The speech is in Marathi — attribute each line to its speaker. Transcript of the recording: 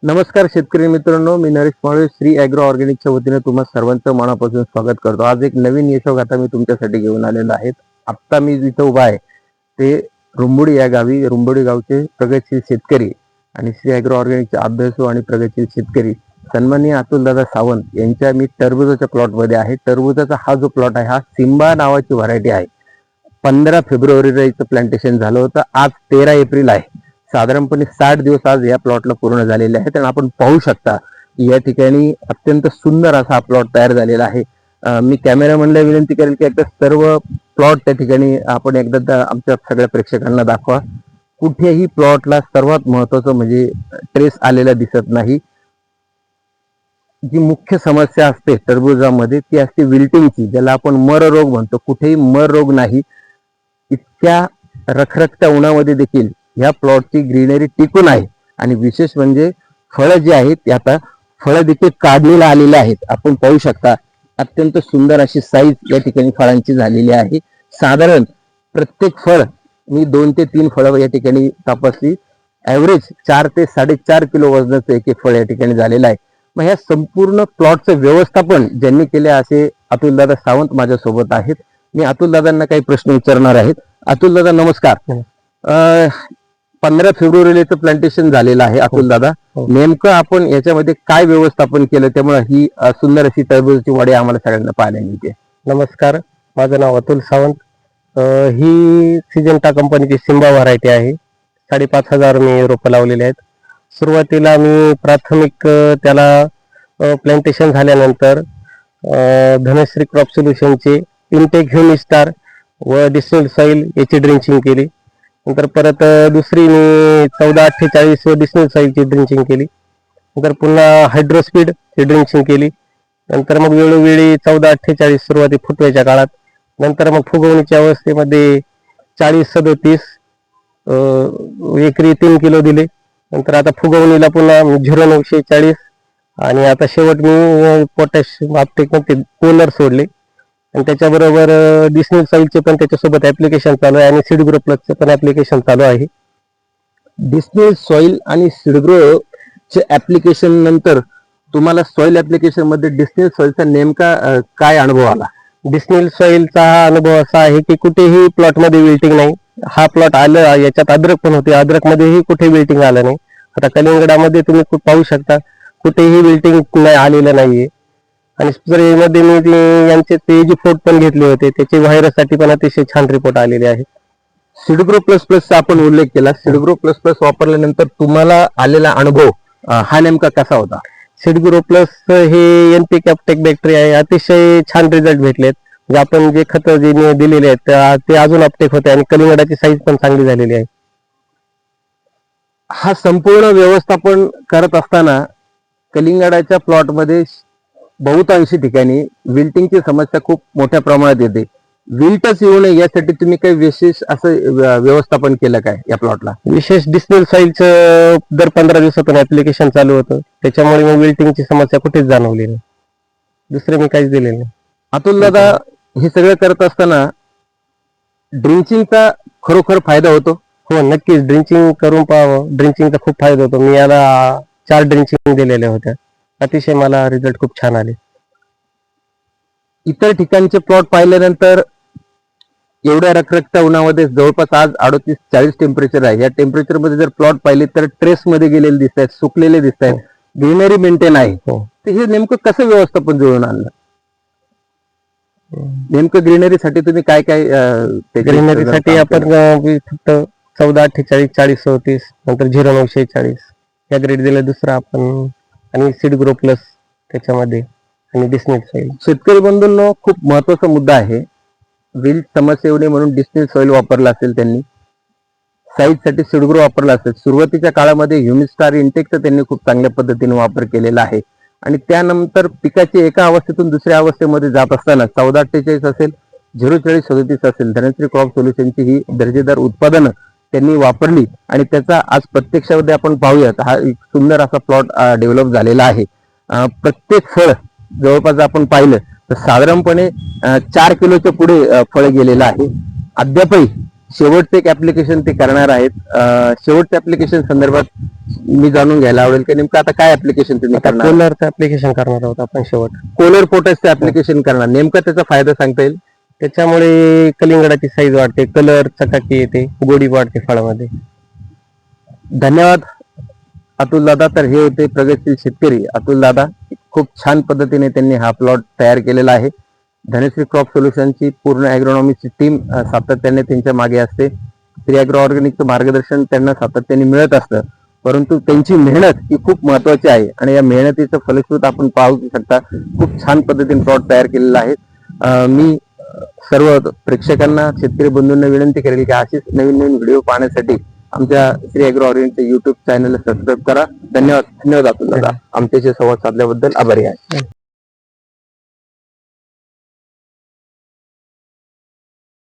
Speaker 1: नमस्कार शेतकरी मित्रांनो, मी नरेश माळवे श्री ॲग्रो ऑर्गॅनिकच्या वतीने तुम्हा सर्वांचं मनापासून स्वागत करतो। आज एक नवीन यशोगाथा मी तुमच्यासाठी घेऊन आलेलो आहे। आत्ता मी जिथं उभा आहे ते रुंबोडी या गावी, रुंबोडी गावचे प्रगतशील शेतकरी आणि श्री ॲग्रो ऑर्गॅनिकचे अभ्यासू आणि प्रगतशील शेतकरी सन्माननीय अतुलदादा सावंत यांच्या मी टरबूजाच्या प्लॉटमध्ये आहे। टरबूजाचा हा जो प्लॉट आहे हा सिम्बा नावाची व्हरायटी आहे। 15 फेब्रुवारीला याचं प्लांटेशन झालं होतं। आज 13 एप्रिल आहे। साधारणपणे 60 दिवस आज या प्लॉटला पूर्ण झालेले आहेत आणि आपण पाहू शकता की या ठिकाणी अत्यंत सुंदर असा प्लॉट तयार झालेला आहे। मी कॅमेरामॅनला विनंती करेल की एकदा सर्व प्लॉट त्या ठिकाणी आपण एकदा आमच्या सगळ्या प्रेक्षकांना दाखवा। कुठेही प्लॉटला सर्वात महत्त्वाचं म्हणजे ट्रेस आलेला दिसत नाही। जी मुख्य समस्या असते टरबूजामध्ये ती असते विल्टिंगची, ज्याला आपण मर रोग म्हणतो। कुठेही मर रोग नाही। इतक्या रखरखत्या उन्हामध्ये देखील या प्लॉटची ग्रीनरी टिकून आहे आणि विशेष म्हणजे फळं जी आहेत ती आता फळं देखील काढलेला आलेले आहेत। आपण पाहू शकता अत्यंत सुंदर अशी साईज या ठिकाणी फळांची झालेली आहे। साधारण प्रत्येक फळ मी 2 ते 3 फळं या ठिकाणी तपासली। ॲव्हरेज 4 ते 4.5 किलो वजनाचं एक फळ या ठिकाणी झालेलं आहे। मग ह्या संपूर्ण प्लॉटचं व्यवस्थापन ज्यांनी केले असे अतुलदादा सावंत माझ्यासोबत आहेत। मी अतुलदादांना काही प्रश्न विचारणार आहेत। अतुलदादा नमस्कार। 15 फेब्रुवारीला प्लांटेशन झालेलं आहे अतुलदादा, नेमकं आपण याच्यामध्ये काय व्यवस्थापन केलं त्यामुळे ही सुंदर अशी टरबूजाची वाढी आम्हाला सगळ्यांना पाहायला मिळते?
Speaker 2: नमस्कार, माझं नाव अतुल सावंत। ही सिजंटा कंपनीची सिम्बा व्हरायटी आहे। 5,500 मी रोपं लावलेली आहेत। सुरुवातीला मी प्राथमिक त्याला प्लांटेशन झाल्यानंतर धनश्री क्रॉप सोल्युशनचे इनटेक ह्युमिस्टार व डिस्टिल्ड सॉइल याची ड्रिंचिंग केली। नंतर परत दुसरी मी 1448 व डिस्टिल्ड सॉइलची ड्रिंचिंग केली। नंतर पुन्हा हायड्रोस्पीड ची ड्रिंचिंग केली। नंतर मग वेळोवेळी 1448 सुरुवाती फुटव्याच्या काळात, नंतर मग फुगवणीच्या अवस्थेमध्ये 40-37 एकरी 3 किलो दिले। नंतर आता फुगवणीला पुन्हा 0940 आणि आता शेवट मी पोटॅश आपटेक मध्ये पोलर सोडले आणि त्याच्याबरोबर डिस्टिल्ड सॉइलचे पण त्याच्यासोबत ऍप्लिकेशन चालू आहे आणि सीडग्रो प्लसचे पण ऍप्लिकेशन चालू आहे।
Speaker 1: डिस्टिल्ड सॉइल आणि सीडग्रो चे ऍप्लिकेशन नंतर तुम्हाला सॉइल ऍप्लिकेशन मध्ये डिस्टिल्ड सॉइलचा नेमका काय अनुभव आला?
Speaker 2: डिस्टिल्ड सॉइलचा हा अनुभव असा आहे की कुठेही प्लॉटमध्ये विल्टिंग नाही। हा प्लॉट आलं, याच्यात अद्रक पण होते, अद्रक मध्येही कुठे विल्टिंग आलं नाही। आता कलिंगडामध्ये तुम्ही पाहू शकता कुठेही विल्टिंग नाही आलेलं नाहीये। आणि स्प्रेमध्ये मी यांचे तेजी फोट पण घेतले होते, त्याचे व्हायरससाठी पण अतिशय छान रिपोर्ट आलेले आहेत।
Speaker 1: सीडग्रो प्लस प्लसचा आपण उल्लेख केला। सीडग्रो प्लस प्लस वापरल्यानंतर तुम्हाला आलेला अनुभव हा नेमका कसा होता?
Speaker 2: सीडग्रो प्लस हे एनपीके अपटेक बॅक्टेरिया आहे, अतिशय छान रिझल्ट भेटलेत। जे आपण जे खत जे दिलेले आहेत ते अजून अपटेक होते आणि कलिंगडाची साईज पण चांगली झालेली आहे।
Speaker 1: हा संपूर्ण व्यवस्थापन करत असताना कलिंगडाच्या प्लॉटमध्ये बहुतांशी ठिकाणी विल्टिंगची समस्या खूप मोठ्या प्रमाणात येते। विल्टच येऊ नये यासाठी तुम्ही काही विशेष असं व्यवस्थापन केलं काय या प्लॉटला?
Speaker 2: विशेष डिस्टिल्ड सॉइलचं दर 15 दिवसातून ऍप्लिकेशन चालू होतं, त्याच्यामुळे मग विल्टिंगची समस्या कुठेच जाणवली नाही। दुसरे मी काहीच दिलेलं नाही।
Speaker 1: अतुलदादा, हे सगळं करत असताना ड्रिंचिंगचा खरोखर फायदा होतो?
Speaker 2: हो, नक्कीच ड्रिंचिंग करून पाहावं। ड्रिंचिंगचा खूप फायदा होतो। मी याला 4 ड्रिंचिंग दिलेल्या होत्या, अतिशय मला रिझल्ट खूप छान आले।
Speaker 1: इतर ठिकाणचे प्लॉट पाहिल्यानंतर एवढ्या रखरखत्या उन्हामध्ये जवळपास आज 38-40 टेम्परेचर आहे। या टेम्परेचर मध्ये जर प्लॉट पाहिले तर ट्रेस मध्ये गेलेले दिसत आहेत, सुकलेले दिसत आहेत, ग्रीनरी मेंटेन आहे। तर हे नेमकं कसं व्यवस्थापन जुळून आणलं? नेमकं ग्रीनरीसाठी तुम्ही काय काय
Speaker 2: ग्रीनरीसाठी आपण फक्त 1448 4034 नंतर 0940 या ग्रेड दिलं। दुसरं आपण आणि सीडग्रो प्लस त्याच्यामध्ये आणि डिस्टिल्ड सॉइल।
Speaker 1: शेतकरी बंधूंनो, खूप महत्वाचा मुद्दा आहे। विल्ट समस्या येऊ नये म्हणून डिस्टिल्ड सॉइल वापरला असेल त्यांनी, साईजसाठी सीडग्रो वापरला असेल, सुरुवातीच्या काळामध्ये ह्युमिस्टार इंटेकचा त्यांनी खूप चांगल्या पद्धतीने वापर केलेला आहे आणि त्यानंतर पिकाची एका अवस्थेतून दुसऱ्या अवस्थेमध्ये जात असताना 1448 असेल, 04037 असेल, धनश्री क्रॉप सोल्युशनची ही दर्जेदार उत्पादनं त्यांनी वापरली आणि त्याचा आज प्रत्यक्षामध्ये आपण पाहूयात हा एक सुंदर असा प्लॉट डेव्हलप झालेला आहे। प्रत्येक फळ जवळपास आपण पाहिलं तर साधारणपणे 4 किलोच्या पुढे फळ गेलेलं आहे। अद्यापही शेवटचं एक ऍप्लिकेशन ते करणार आहेत. शेवटच्या ऍप्लिकेशन संदर्भात मी जाणून घ्यायला आवडेल की नेमकं आता काय ऍप्लिकेशन तुम्ही
Speaker 2: आता
Speaker 1: करणार?
Speaker 2: कूलरचं ऍप्लिकेशन करणार आहोत आपण शेवट.
Speaker 1: कोलर पोटॅशचं ऍप्लिकेशन करणार. नेमका त्याचा फायदा सांगता येईल?
Speaker 2: त्याच्यामुळे कलिंगडाची साईज वाढते, कलर चकाकी येते, गोडी वाढते फळामध्ये.
Speaker 1: धन्यवाद अतुल दादा. तर हे होते प्रगतशील शेतकरी अतुल दादा. खूप छान पद्धतीने त्यांनी हा प्लॉट तयार केलेला आहे. धनश्री क्रॉप सोल्युशनची पूर्ण ॲग्रोनॉमीची टीम सातत्याने त्यांच्या मागे असते. श्री ॲग्रो ऑर्गॅनिकचं मार्गदर्शन त्यांना सातत्याने मिळत असतं, परंतु त्यांची मेहनत ही खूप महत्वाची आहे आणि या मेहनतीचं फलश्रुत आपण पाहू शकता. खूप छान पद्धतीने प्लॉट तयार केलेला आहे. मी सर्व प्रेक्षकांना, शेतकरी बंधूंना विनंती करेल की अशीच नवीन नवीन व्हिडिओ पाहण्यासाठी आमच्या श्री ॲग्रो ऑर्गॅनिकच्या युट्यूब चॅनलला सबस्क्राईब करा. धन्यवाद. धन्यवाद अतुल दादा, आमच्याशी संवाद साधल्याबद्दल आभारी आहे.